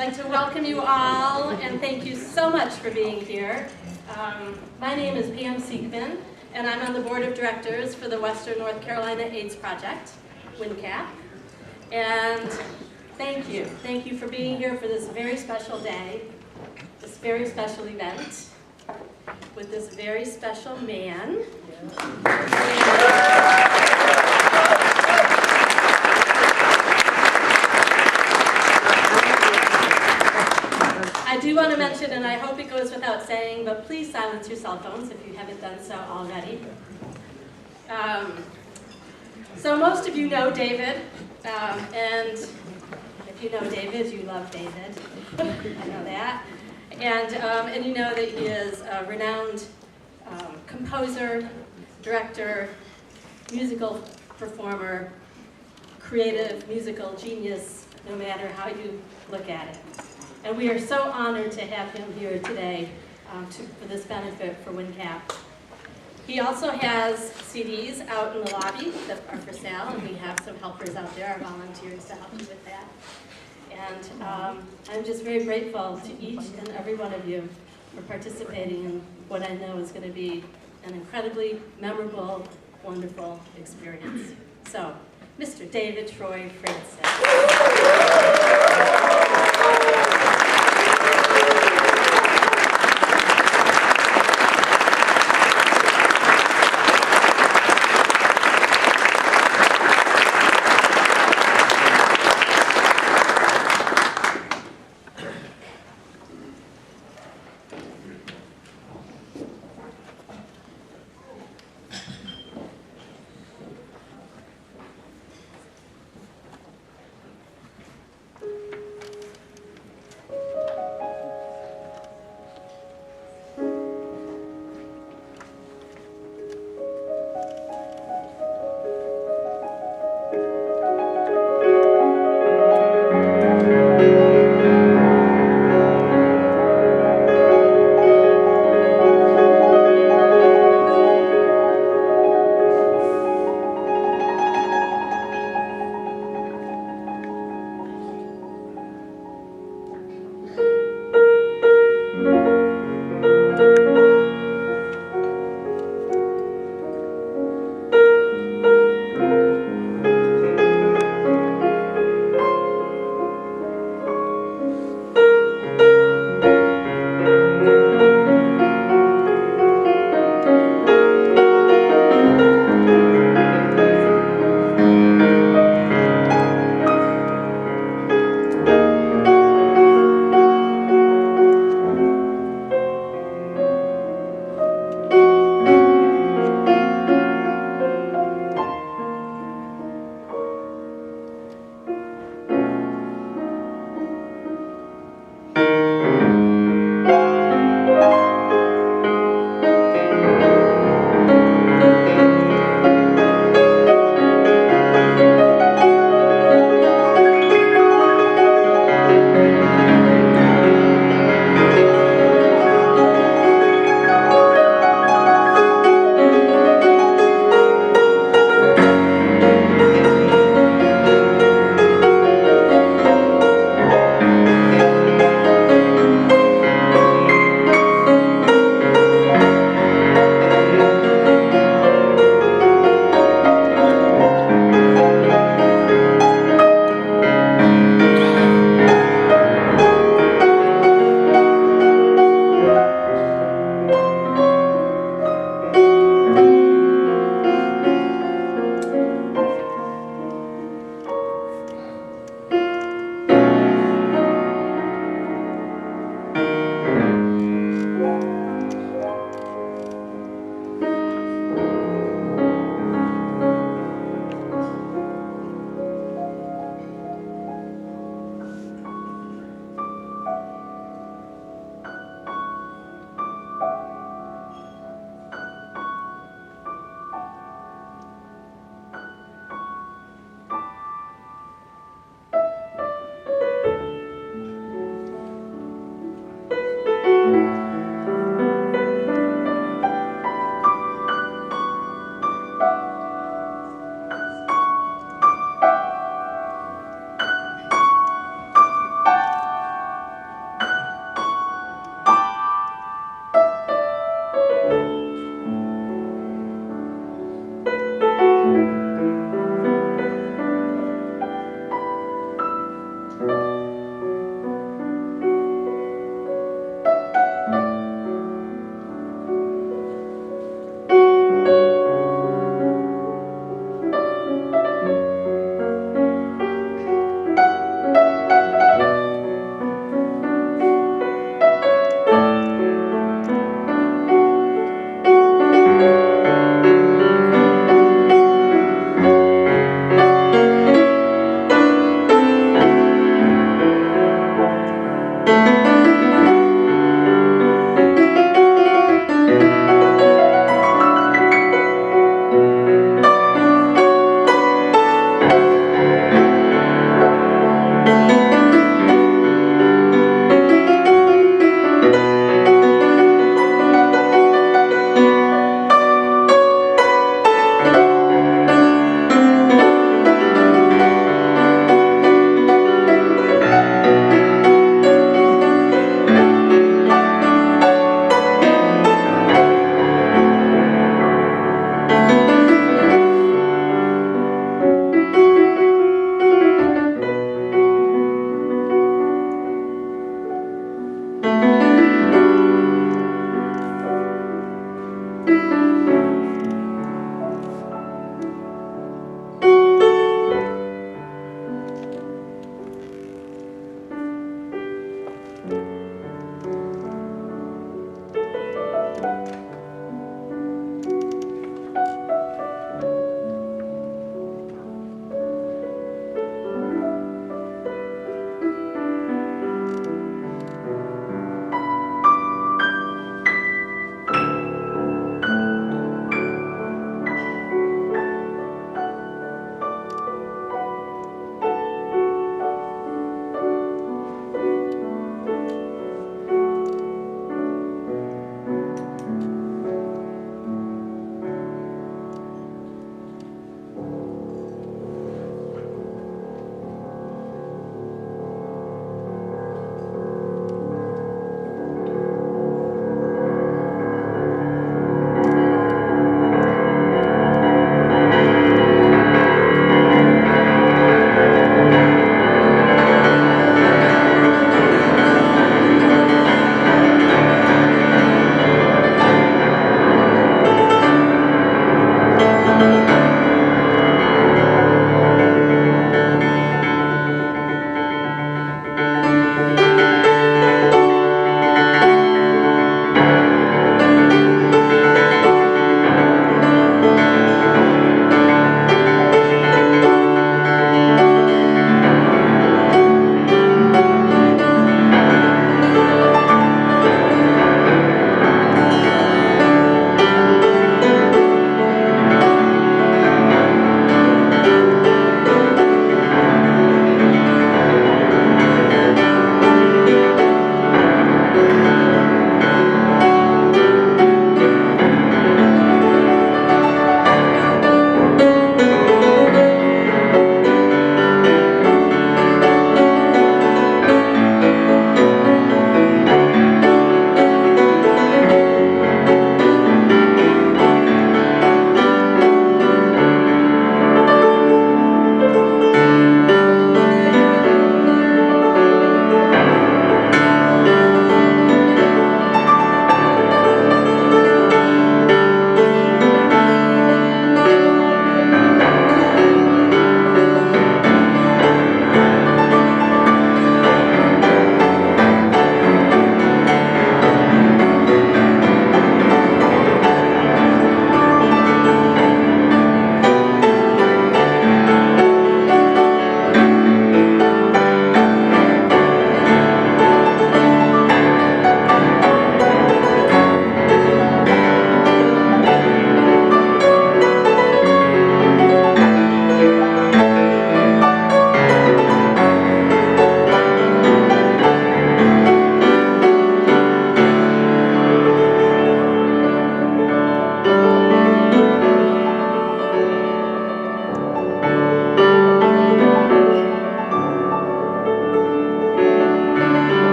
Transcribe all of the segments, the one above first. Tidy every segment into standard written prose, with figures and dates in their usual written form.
like to welcome you all and thank you so much for being here. My name is Pam Siegman and I'm on the board of directors for the Western North Carolina AIDS Project, WNCAP. And thank you. Thank you for being here for this very special day, this very special event with this very special man. I do want to mention, and I hope it goes without saying, but please silence your cell phones if you haven't done so already. So most of you know David, and if you know David, you love David. I know that. And you know that he is a renowned composer, director, musical performer, creative musical genius, no matter how you look at it. And we are so honored to have him here today for this benefit for WNCAP. He also has CDs out in the lobby that are for sale, and we have some helpers out there, our volunteers, to help you with that. And I'm just very grateful to each and every one of you for participating in what I know is going to be an incredibly memorable, wonderful experience. So, Mr. David Troy Francis.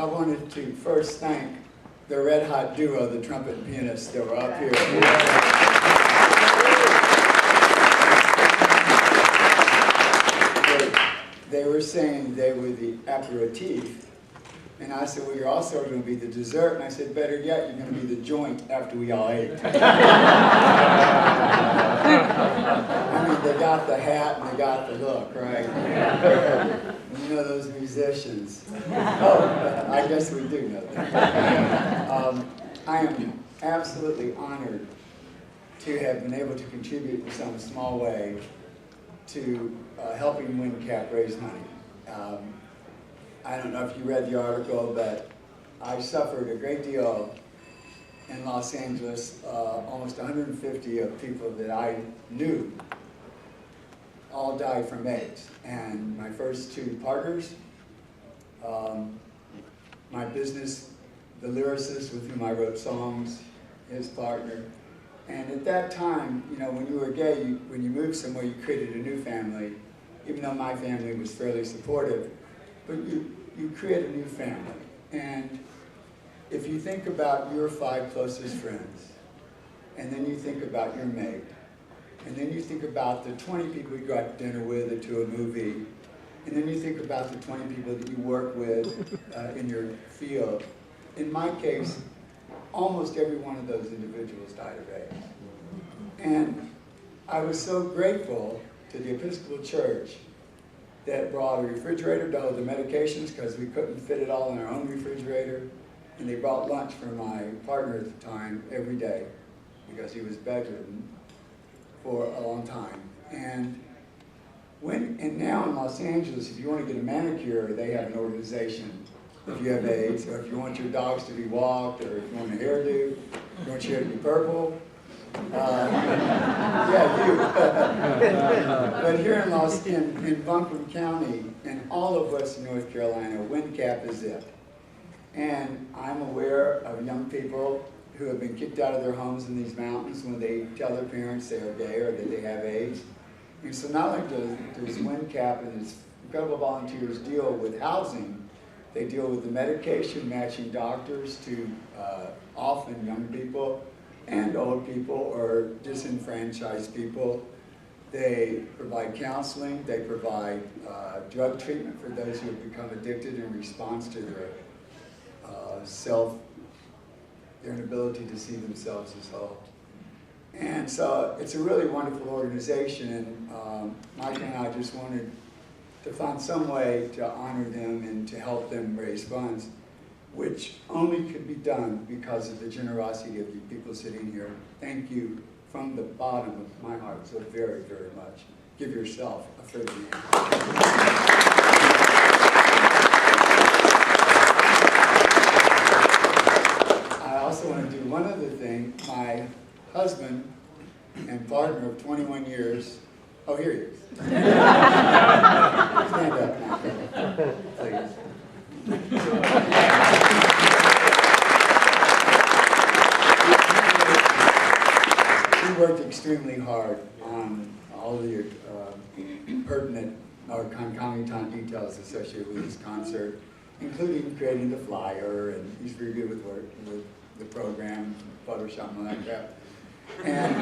I wanted to first thank the red hot duo, the trumpet and pianists that were up here. They were saying they were the aperitif, and I said, well, you're also going to be the dessert, and I said, better yet, you're going to be the joint after we all ate. I mean, they got the hat and they got the look, right? You know those musicians. Oh, I guess we do know that. I am absolutely honored to have been able to contribute in some small way to helping WNCAP raise money. I don't know if you read the article, but I suffered a great deal in Los Angeles. Almost 150 of people that I knew all died from AIDS. And my first two partners, my business, the lyricist with whom I wrote songs, his partner. And at that time, you know, when you were gay, when you moved somewhere, you created a new family, even though my family was fairly supportive. But you create a new family. And if you think about your 5 closest friends, and then you think about your mate, and then you think about the 20 people you go out to dinner with or to a movie, and then you think about the 20 people that you work with in your field. In my case, almost every one of those individuals died of AIDS. And I was so grateful to the Episcopal Church that brought a refrigerator to hold the medications because we couldn't fit it all in our own refrigerator. And they brought lunch for my partner at the time every day because he was bedridden for a long time. And now in Los Angeles, if you want to get a manicure, they have an organization. If you have AIDS, or if you want your dogs to be walked, or if you want a hairdo, if you want your hair to be purple. Yeah, you. But here in Buncombe County, and all of Western North Carolina, WNCAP is it. And I'm aware of young people who have been kicked out of their homes in these mountains when they tell their parents they are gay or that they have AIDS. And so not only does WNCAP and its incredible volunteers deal with housing, they deal with the medication, matching doctors to often young people and old people or disenfranchised people. They provide counseling, they provide drug treatment for those who have become addicted in response to their their inability to see themselves as whole. And so it's a really wonderful organization, and Mike and I just wanted to find some way to honor them and to help them raise funds, which only could be done because of the generosity of you people sitting here. Thank you from the bottom of my heart so very, very much. Give yourself a further hand. I also want to do one other thing. My husband and partner of 21 years, oh, here he is. Stand up now, please. He worked extremely hard on all the pertinent or concomitant details associated with this concert, including creating the flyer, and he's very good with the program, Photoshop and all that crap. And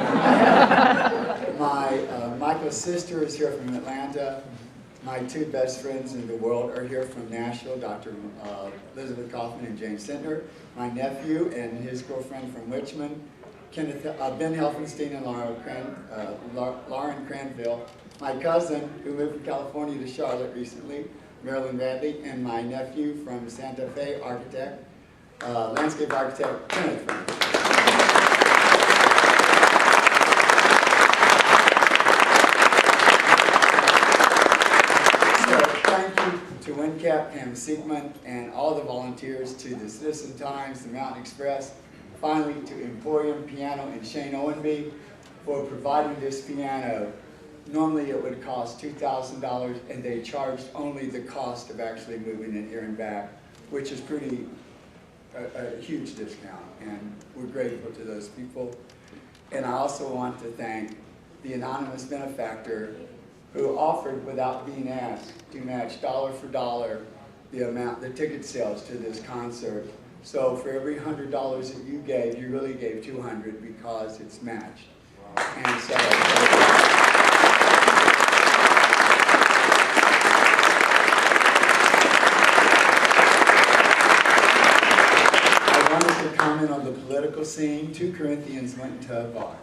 Michael's sister is here from Atlanta. My 2 best friends in the world are here from Nashville, Dr. Elizabeth Kaufman and James Sintner. My nephew and his girlfriend from Richmond, Ben Helfenstein and Lauren Cranville. My cousin, who moved from California to Charlotte recently, Marilyn Radley, and my nephew from Santa Fe, architect, landscape architect, Kenneth Frank. To WNCAP, Pam Siegman, and all the volunteers, to the Citizen Times, the Mountain Express, finally to Emporium Piano and Shane Owenby for providing this piano. Normally it would cost $2,000, and they charged only the cost of actually moving it here and back, which is a huge discount, and we're grateful to those people. And I also want to thank the anonymous benefactor who offered, without being asked, to match dollar for dollar the amount, the ticket sales to this concert. So for every $100 that you gave, you really gave 200 because it's matched. And so. I wanted to comment on the political scene. 2 Corinthians went into a bar.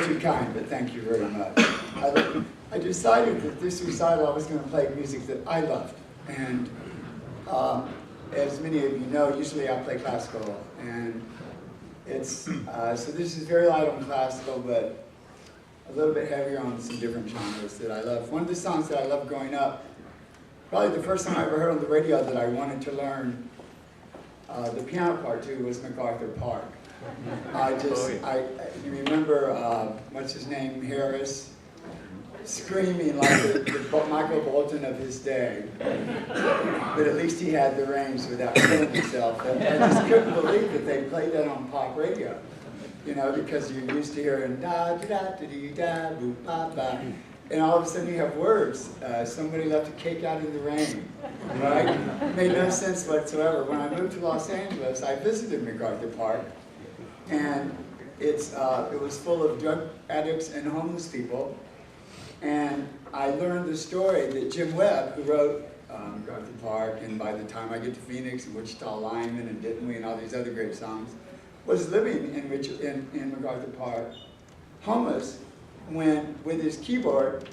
too kind, but thank you very much. I decided that this recital I was going to play music that I loved. And as many of you know, usually I play classical. And it's, so this is very light on classical, but a little bit heavier on some different genres that I love. One of the songs that I loved growing up, probably the first time I ever heard on the radio that I wanted to learn the piano part to was MacArthur Park. You remember, what's his name, Harris, screaming like the Michael Bolton of his day. But at least he had the range without killing himself. And I just couldn't believe that they played that on pop radio. You know, because you're used to hearing da da da da da boo ba ba, and all of a sudden you have words. Somebody left a cake out in the rain, right? It made no sense whatsoever. When I moved to Los Angeles, I visited MacArthur Park, and it was full of drug addicts and homeless people. And I learned the story that Jim Webb, who wrote MacArthur Park, and By the Time I Get to Phoenix, and Wichita Lineman, and Didn't We, and all these other great songs, was living in MacArthur Park, homeless, with his keyboard,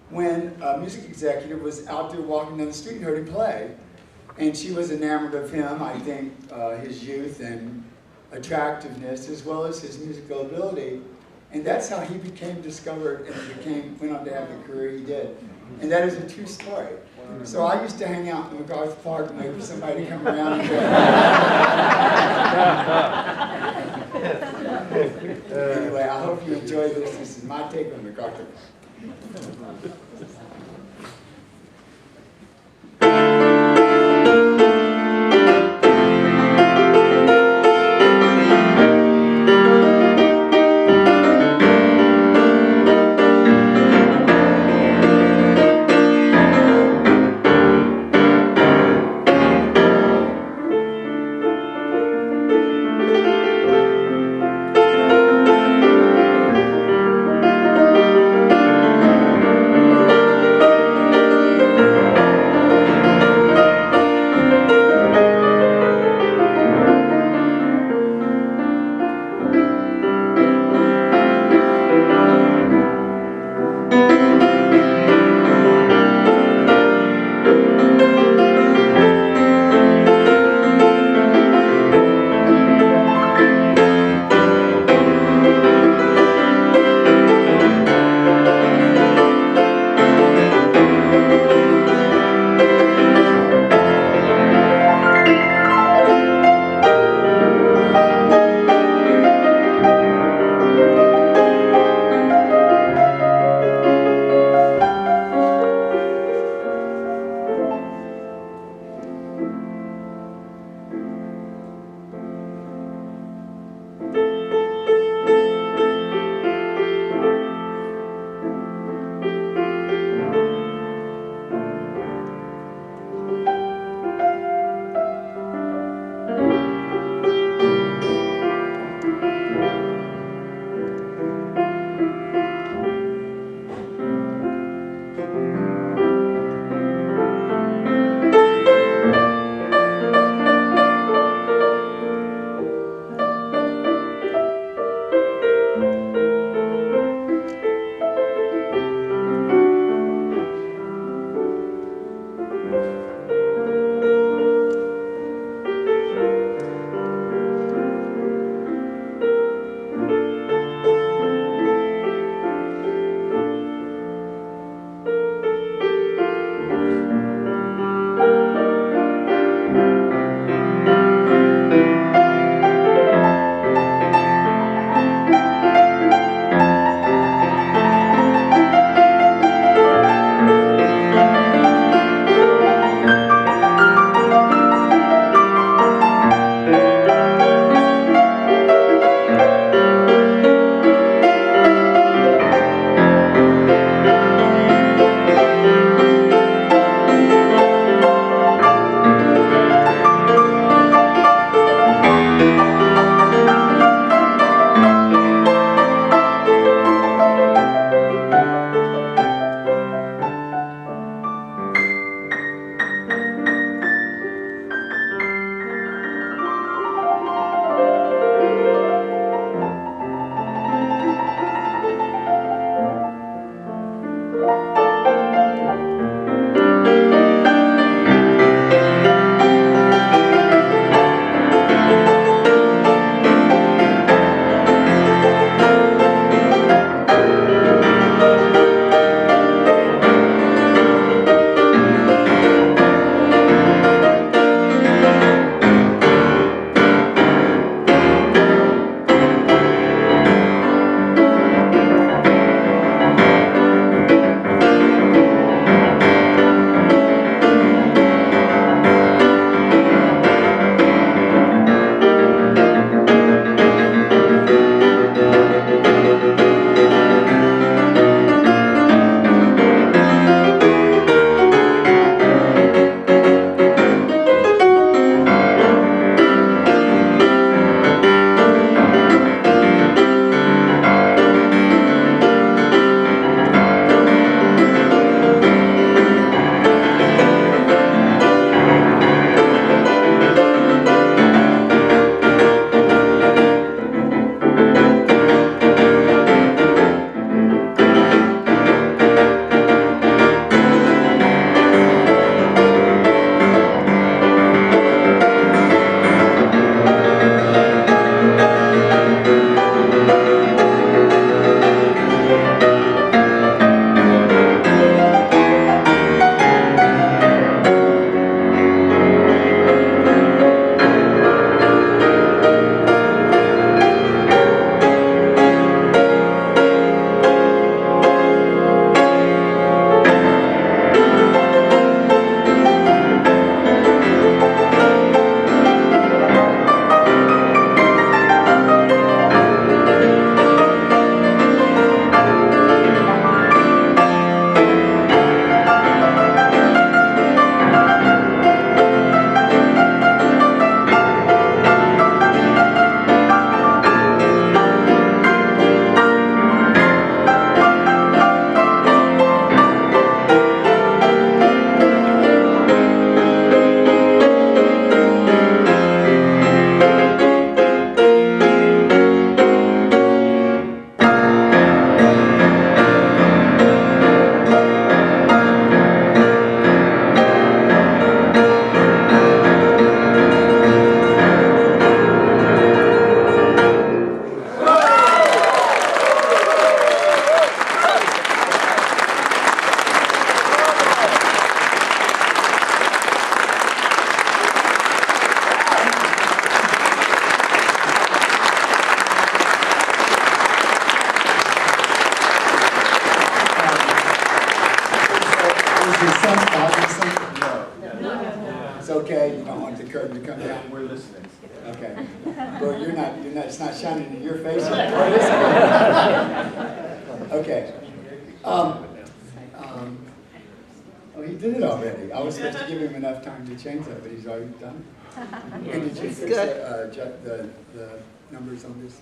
when a music executive was out there walking down the street and heard him play. And she was enamored of him, I think, his youth and attractiveness, as well as his musical ability. And that's how he became discovered and went on to have the career he did. And that is a true story. So I used to hang out in MacArthur Park and wait for somebody to come around and anyway, I hope you enjoy this. This is my take on MacArthur. it's not shining in your face. Okay. Oh, he did it already. I was supposed to give him enough time to change that, but he's already done it. And did you fix the numbers on this?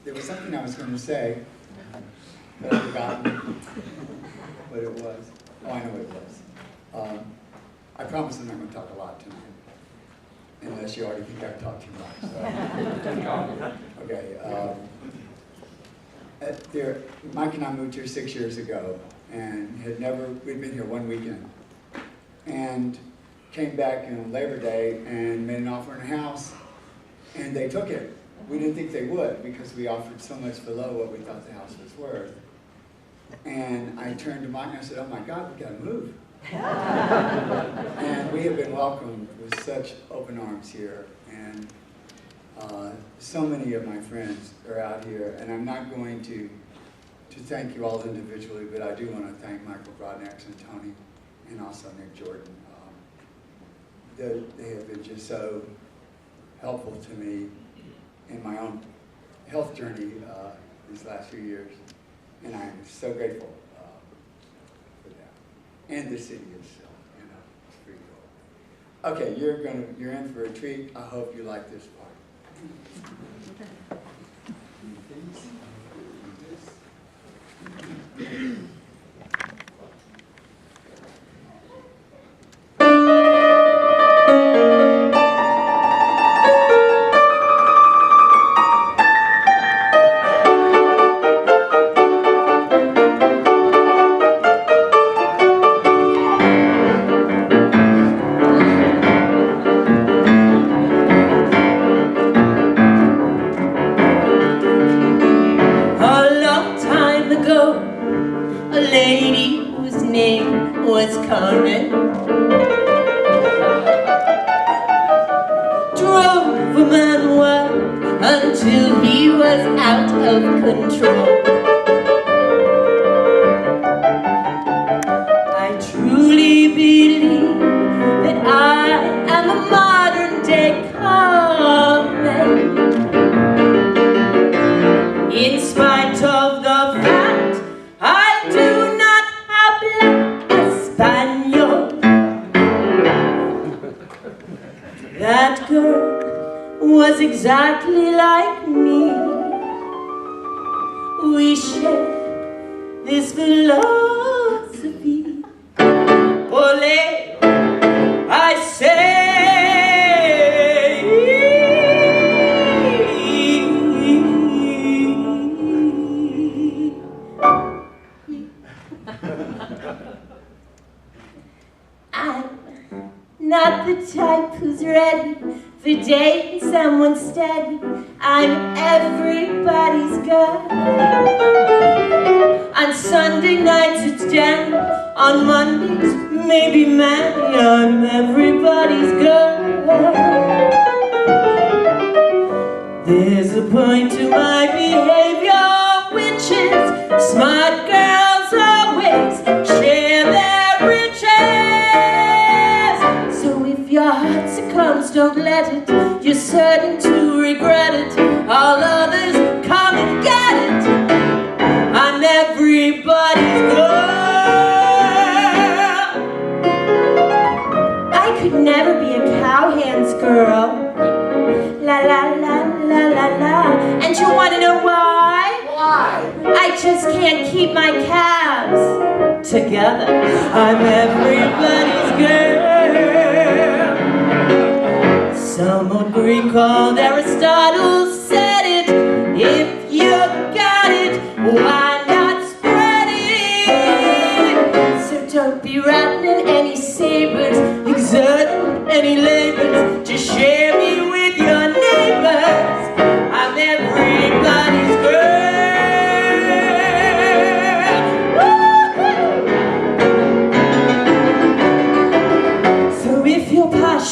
There was something I was going to say, but I've forgotten what it was. Oh, I know what it was. I promise I'm not going to talk a lot tonight, unless you already think I've talked too much. So. Okay. Mike and I moved here 6 years ago, and we'd been here one weekend, and came back on Labor Day and made an offer on a house, and they took it. We didn't think they would, because we offered so much below what we thought the house was worth. And I turned to Mike and I said, oh my God, we gotta move. And we have been welcomed with such open arms here, and so many of my friends are out here, and I'm not going to thank you all individually, but I do want to thank Michael Brodnax and Tony, and also Nick Jordan. They have been just so helpful to me in my own health journey these last few years, and I'm so grateful for that. And the city itself, it's pretty cool. Okay, you're in for a treat. I hope you like this part.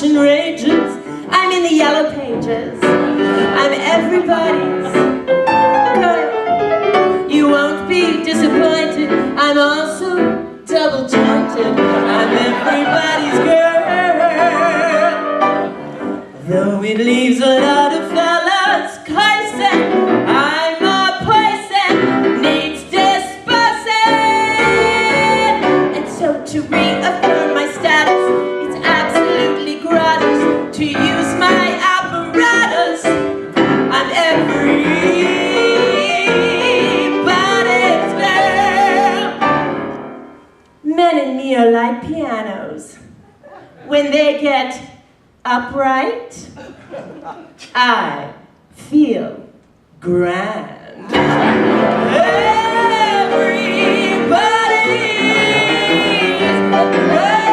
Rages, I'm in the yellow pages. I'm upright. I feel grand. Everybody's grand.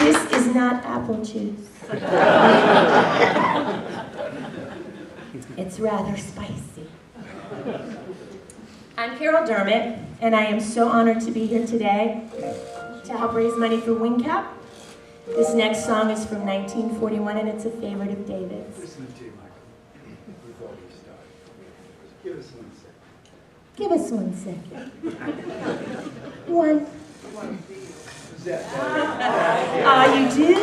This is not apple juice. It's rather spicy. I'm Carol Dermott, and I am so honored to be here today to help raise money for WNCAP. This next song is from 1941, and it's a favorite of David's. Listen to you, Michael, before we start. Give us 1 second. Give us 1 second. One. Is that Oh, you do?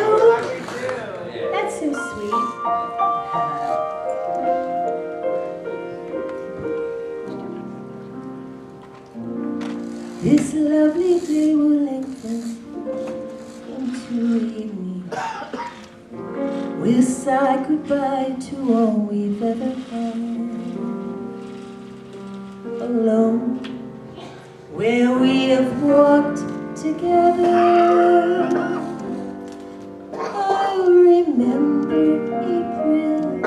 That's so sweet. This lovely day will lengthen into evening. We'll say goodbye to all we've ever had. Alone, where we have walked together, I'll remember April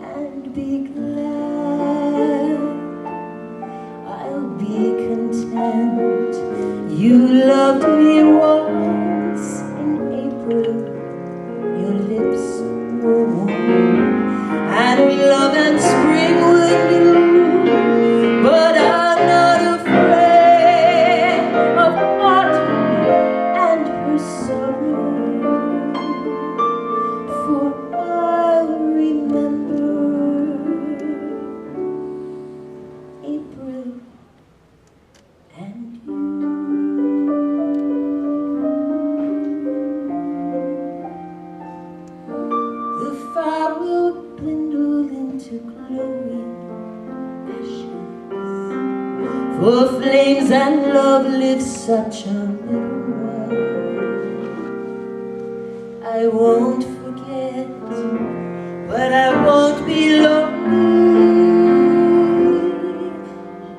and be glad. I'll be content. You loved me once in April. Your lips were warm, and we love and spring would bloom. But I'm not afraid of autumn and her sorrow, for I'll remember April and you. The fire will dwindle into glowing ashes, for flames and love live such a little while. I won't forget, but I won't be lonely.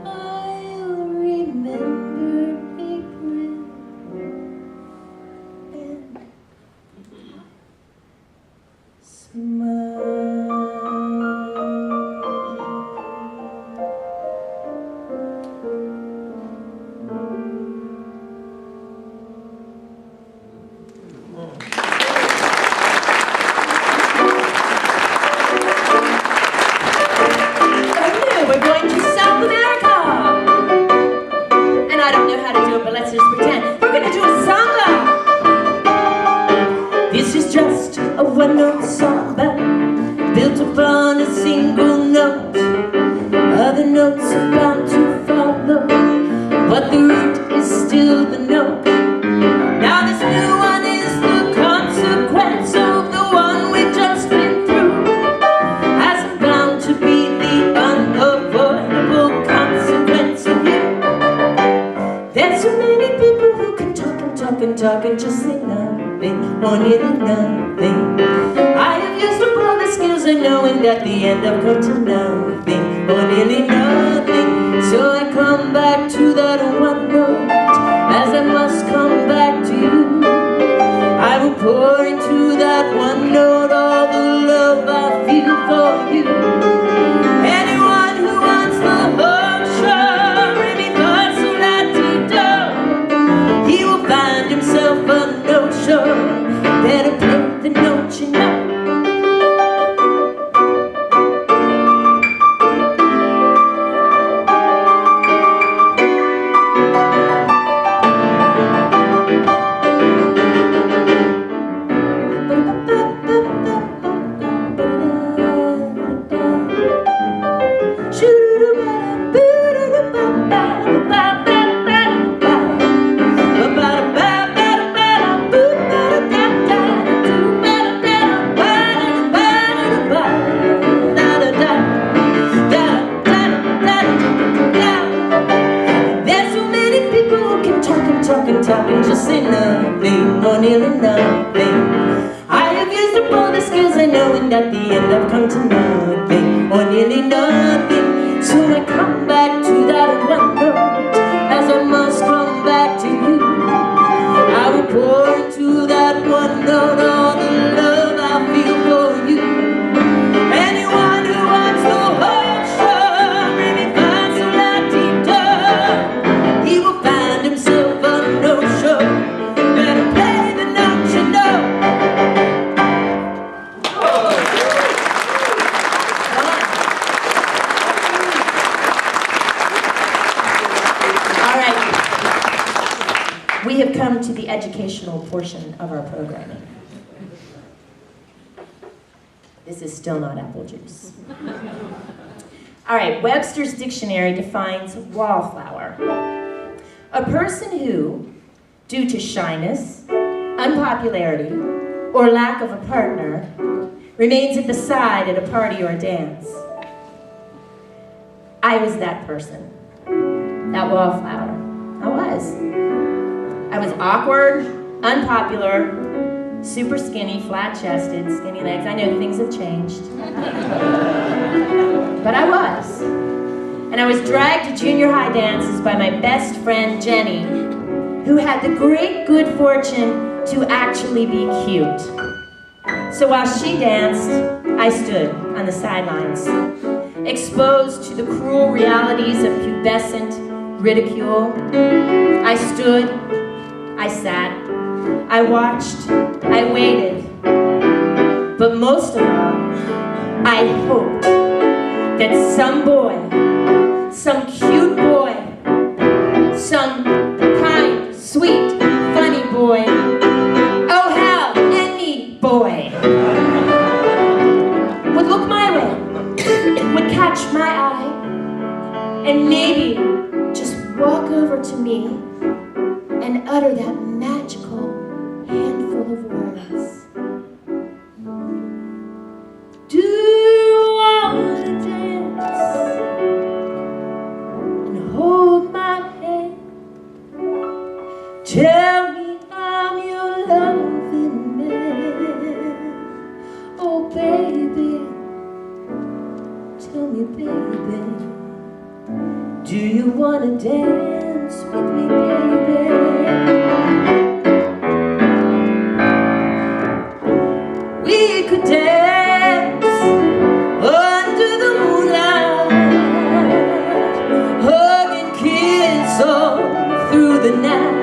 I'll remember April and smile. Okay, we're going to South America. And I don't know how to do it, but let's just pretend. We're going to do a samba. This is just a one-note samba, built upon a single note. Other notes are bound to follow, but the root is still the note. Now this new one is the consequence of the one we've just been through, as I'm bound to be the unavoidable consequence of you. There's so many people who can talk and talk and talk and just say nothing, or nearly nothing. I have used up all the skills I know, and at the end I've come to nothing, or nearly nothing. So I come back to that one note, as I must come back to you. I will pour into that one note all the love I feel for you. Anyone who wants the whole show, really thoughts so la-ti-do, he will find himself a no-show. Better play the note you know. or nearly nothing. I have used up all the skills I know, and at the end I've come to nothing or nearly nothing. So I come back to that one note, as I must come back to you. I will pour into that one note all the love I feel for you. Anyone who wants the whole show really finds a lot deep down. He will find himself a no-show. Better play the note you know. All right. We have come to the educational portion of our programming. This is still not apple juice. All right, Webster's Dictionary defines wallflower: a person who, due to shyness, unpopularity, or lack of a partner, remains at the side at a party or a dance. I was that person, that wallflower. I was awkward, unpopular, super skinny, flat-chested, skinny legs. I know things have changed. But I was. And I was dragged to junior high dances by my best friend, Jenny, who had the great good fortune to actually be cute. So while she danced, I stood on the sidelines, exposed to the cruel realities of pubescent ridicule. I stood, I sat, I watched, I waited, but most of all, I hoped that some boy, some cute boy, some kind, sweet, funny boy, oh hell, any boy, would look my way, would catch my eye, and maybe just walk over to me and utter that magical handful of words. Do you want to dance and hold my hand? Tell me I'm your loving man. Oh baby, tell me baby, do you want to dance with me baby? We could dance under the moonlight, hug and kiss all through the night.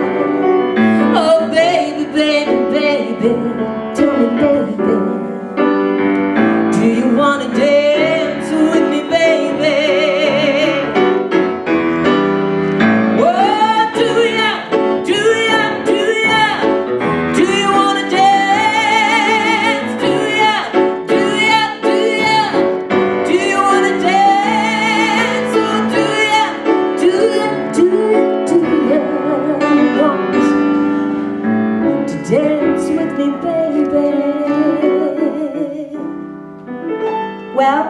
Oh baby, baby, baby, tell me baby, do you want to dance with me baby? Well,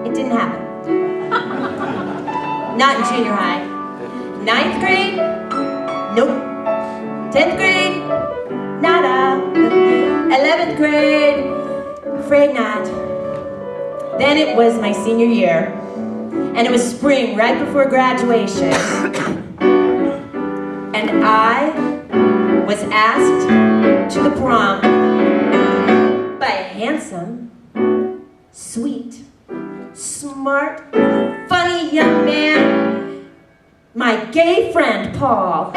it didn't happen. Not in junior high. 9th grade? Nope. 10th grade? Nada. 11th grade? Afraid not. Then it was my senior year, and it was spring, right before graduation, and I was asked to the prom by a handsome, sweet, smart, funny young man, my gay friend, Paul.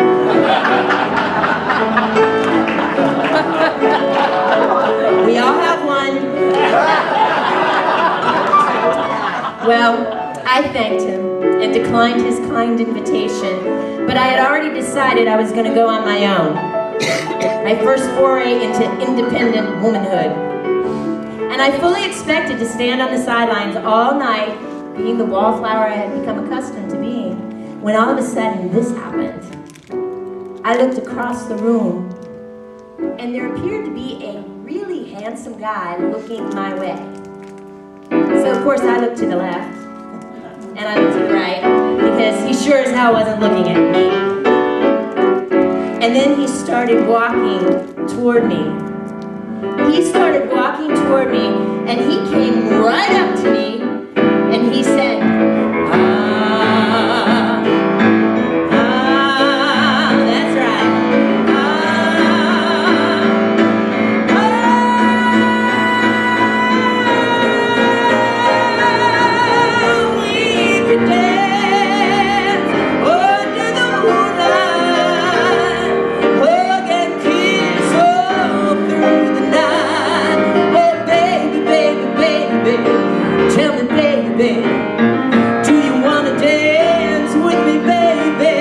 We all have one. Well, I thanked him and declined his kind invitation, but I had already decided I was going to go on my own. My first foray into independent womanhood. And I fully expected to stand on the sidelines all night, being the wallflower I had become accustomed to being, when all of a sudden this happened. I looked across the room, and there appeared to be a really handsome guy looking my way. So of course I looked to the left, and I looked to the right, because he sure as hell wasn't looking at me. And then he started walking toward me. He started walking toward me, and he came right up to me, and he said, ah, ah, that's right. Ah, ah, we could dance under the moonlight, hug and kiss all through the night. Oh, baby, baby, baby, tell me, baby, do you want to dance with me, baby?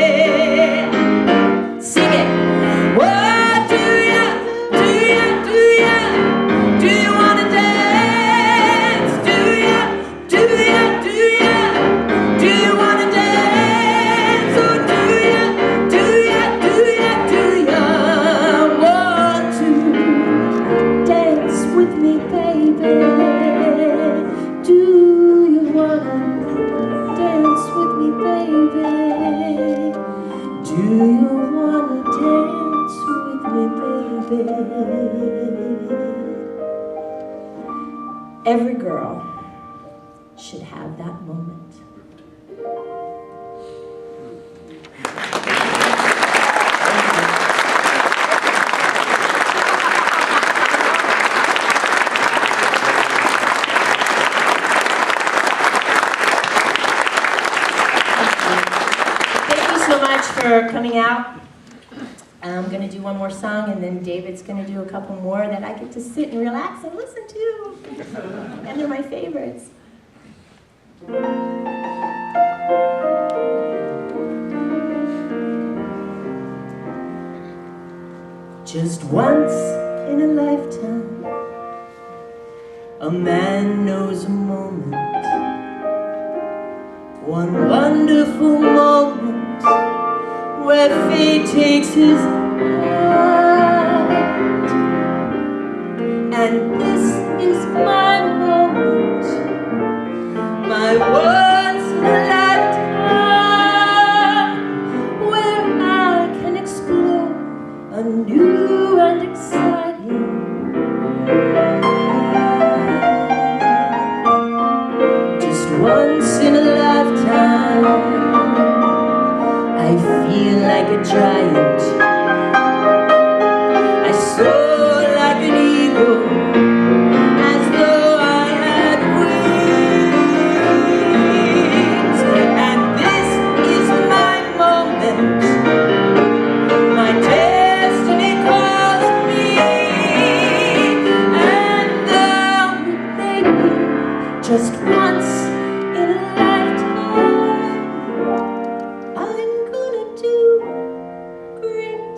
Sing it. What do you want to dance? Do you want to dance? Or do you want to dance with me, baby? Do you want to dance with me, baby? Do you want to dance with me, baby? Every girl should have that moment. Thank you so much for coming out. I'm going to do one more song, and then David's going to do a couple more that I get to sit and relax and listen to. And they're my favorites. Just once in a lifetime, a man knows a moment, one wonderful moment where fate takes his heart. And this is my moment, my once in a lifetime, where I can explore a new and exciting world. Just once in a lifetime, I feel like a giant, I soar like an eagle, as though I had wings. And this is my moment, my destiny calls me, and though maybe just once in a lifetime, I'm gonna do great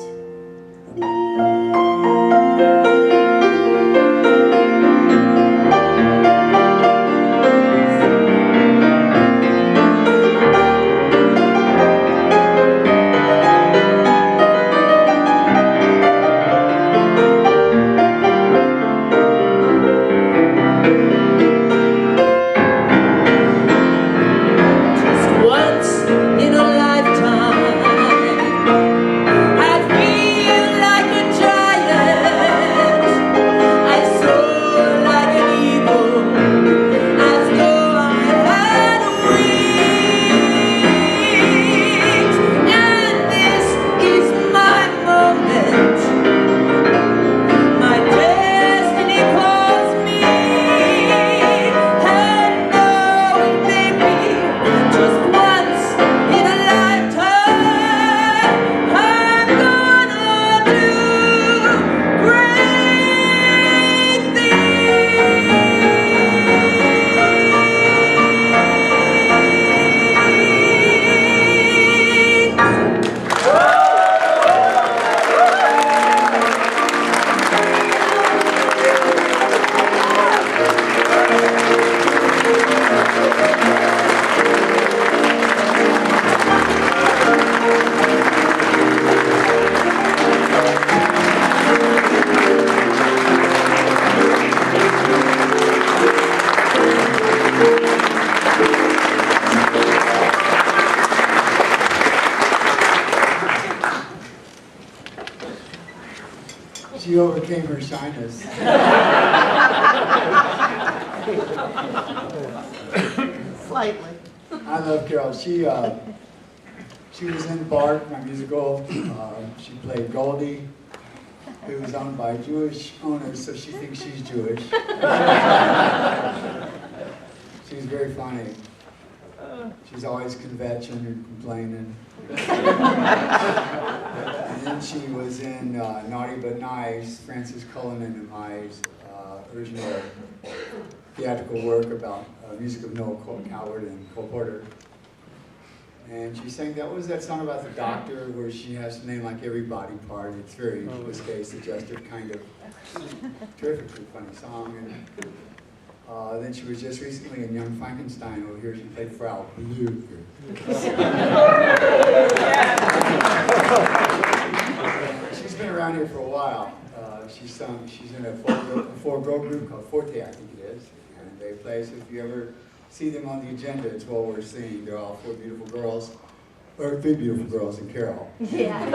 overcame her shyness. Slightly. I love Carol. She was in Bart, my musical. She played Goldie, who was owned by Jewish owners, so she thinks she's Jewish. She's very funny. She's always kvetching and complaining. And then she was in Naughty But Nice, Francis Cullinan and my original theatrical work about music of Noel Coward and Cole Porter. And she sang, that was that song about the doctor where she has to name like every body part. It's very risque, suggestive, kind of terrifically funny song. And then she was just recently in Young Frankenstein over here. She played Frau Blücher. She's been around here for a while. She's in a four-girl group called Forte, I think it is. And they play, so if you ever see them on the agenda, it's well worth seeing. They're all four beautiful girls, or three beautiful girls and Carol. Yeah.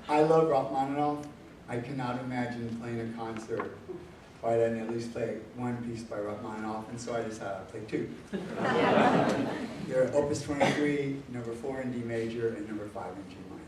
I love Rachmaninoff. I cannot imagine playing a concert where I didn't at least play one piece by Rachmaninoff, and so I decided I'd play two. They're Opus 23, number 4 in D major, and number 5 in G minor.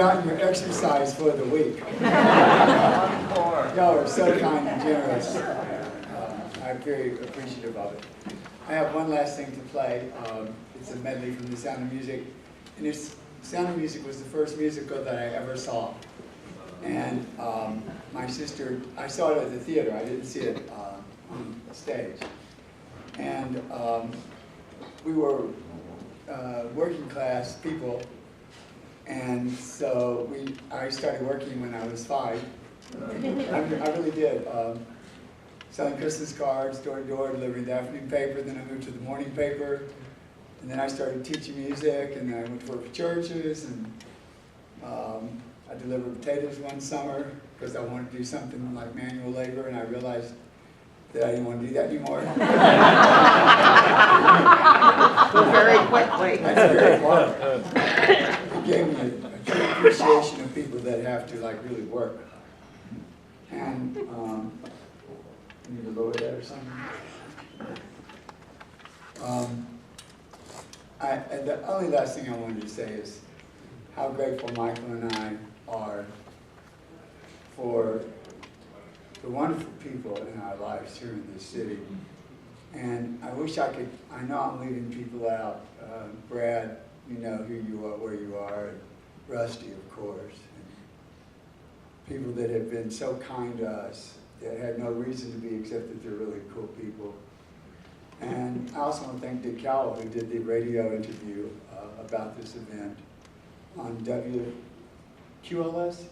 gotten your exercise for the week. Y'all are so kind and generous. I'm very appreciative of it. I have one last thing to play. It's a medley from The Sound of Music. And Sound of Music was the first musical that I ever saw. And my sister, I saw it at the theater. I didn't see it on stage. And we were working class people. And so I started working when I was 5. I really did. Selling Christmas cards, door to door, delivering the afternoon paper. Then I moved to the morning paper. And then I started teaching music, and then I went to work for churches. And I delivered potatoes one summer because I wanted to do something like manual labor, and I realized that I didn't want to do that anymore. Very quickly. That's very hard. It gave me a true appreciation of people that have to like really work. And you need to lower that or something. And the only last thing I wanted to say is how grateful Michael and I are for the wonderful people in our lives here in this city. And I wish I could, I know I'm leaving people out. Brad, you know who you are, where you are, and Rusty, of course. And people that have been so kind to us, that had no reason to be except that they're really cool people. And I also want to thank Dick Cowell, who did the radio interview about this event on WQLS?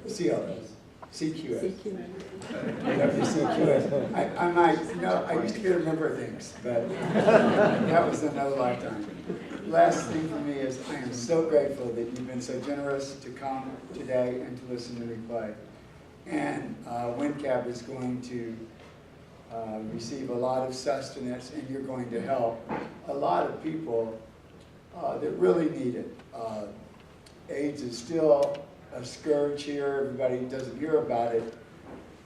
CLS. CQS. WCQS. I might, I used to be able to remember things, but that was another lifetime. Last thing for me is I am so grateful that you've been so generous to come today and to listen to me play. And WNCAP is going to receive a lot of sustenance, and you're going to help a lot of people that really need it. AIDS is still a scourge here. Everybody doesn't hear about it,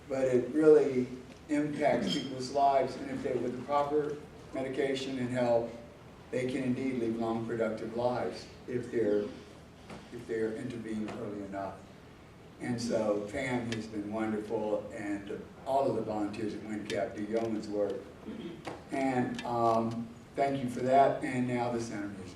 but it really impacts people's lives. And if they, with the proper medication and help, they can indeed live long, productive lives if they're intervened early enough. And so Pam has been wonderful, and all of the volunteers at WNCAP do yeoman's work. And thank you for that. And now the Sound of Music.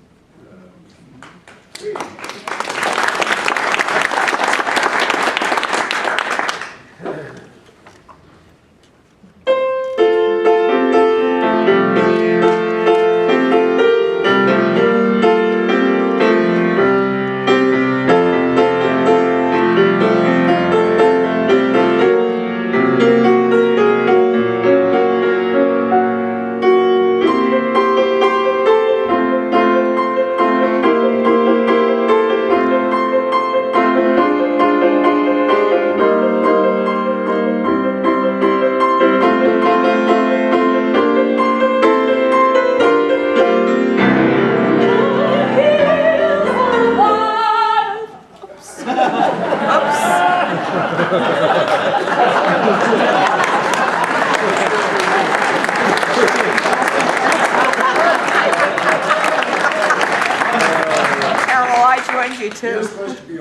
You too. You're supposed to be